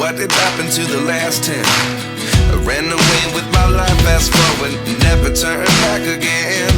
what did happen to the last 10? I ran away with my life, fast forward, never turn back again.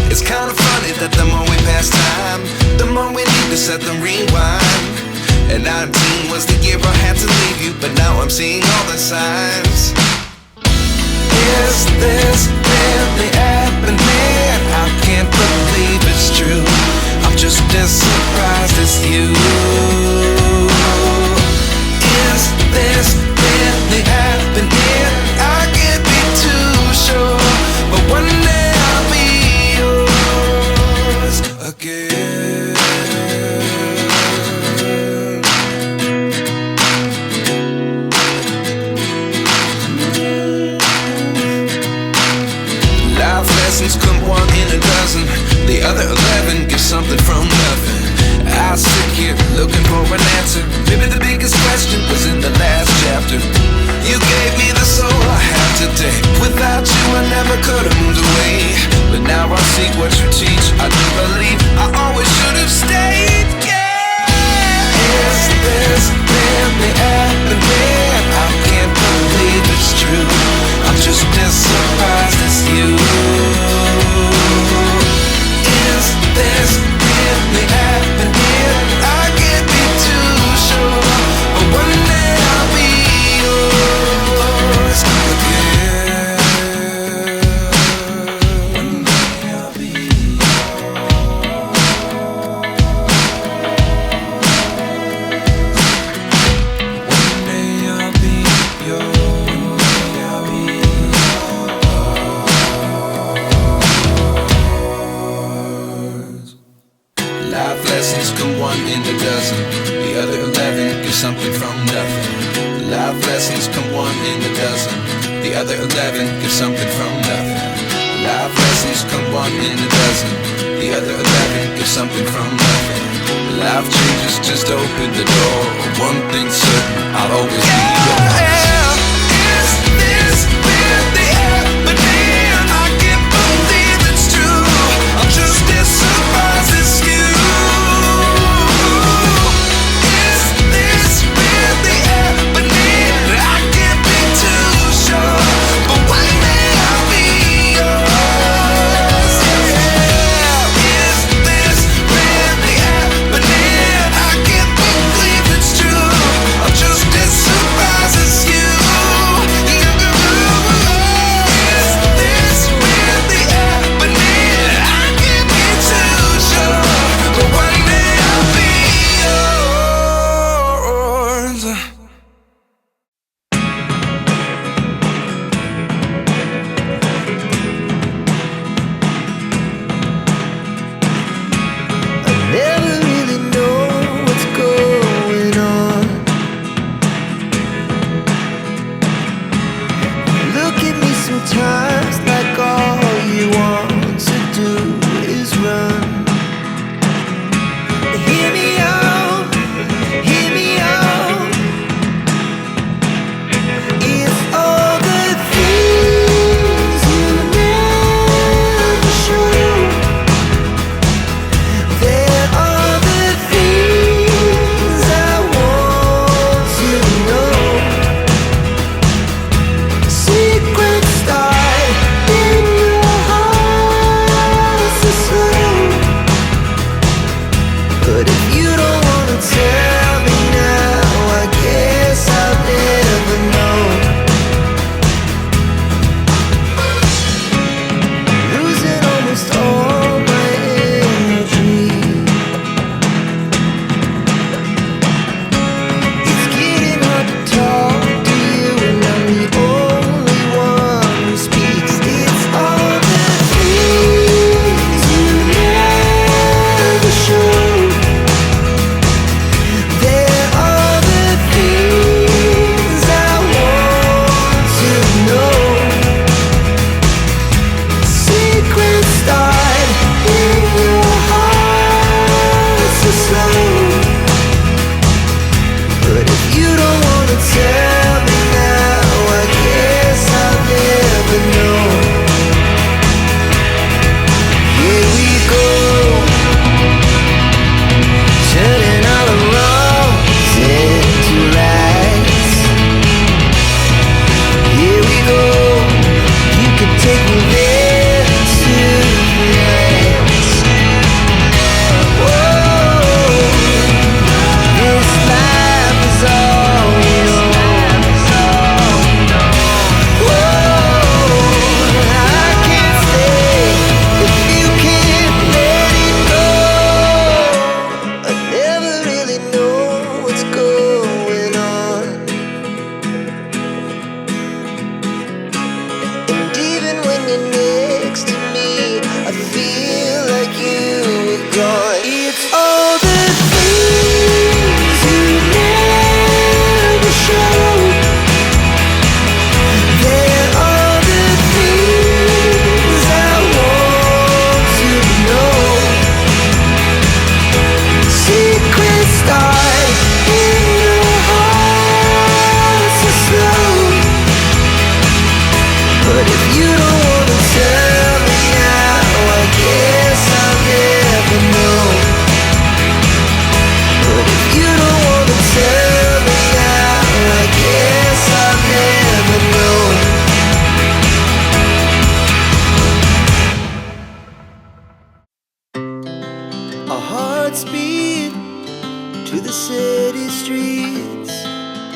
It's kind of funny that the more we pass time, the more we need to set them rewind. And 19 was the year I had to leave you, but now I'm seeing all the signs. Is this really happening? I can't believe it's true. I'm just as surprised as you. Is this really happening? I can't be too sure, but one day I'll be yours again. Life lessons come one in a dozen. The other 11 give something from nothing. I sit here looking for an answer. Maybe the biggest question was in the last chapter. You gave me the soul I have today. Without you I never could have moved away. But now I see what you teach. I do believe I always should have stayed. Yeah. Is this really happening? I can't believe it's true. I'm just as surprised as you. Is this really happening? I can't be too sure, but one day I'll be yours again. One day I'll be yours. One day I'll be yours. One day I'll be yours. Life lessons come one in a dozen. The other 11 give something from nothing. Life lessons come one in a dozen. The other 11 give something from nothing. Life lessons come one in a dozen. The other 11 give something from nothing. Life changes just open the door. One thing's certain, I'll always be yours. Is this really happening? I can't believe it's true. I'm just as surprised as you. Surprised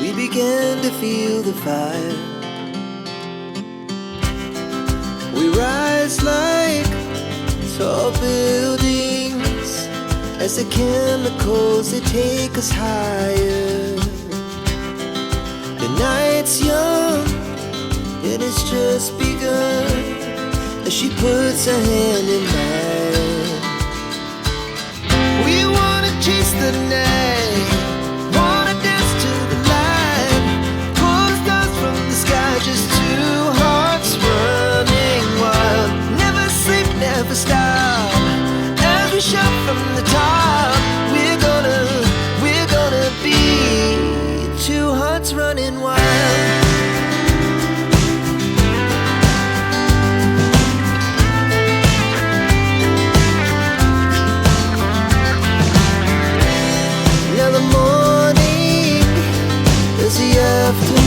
we began to feel the fire. We rise like tall buildings as the chemicals, they take us higher. The night's young, it has just begun, as she puts her hand in mine. We wanna chase the night, wanna dance to the light, pull stars from the sky, just two hearts running wild. Never sleep, never stop, as we shout from the top. We're gonna be two hearts running wild. Now the morning is the afternoon.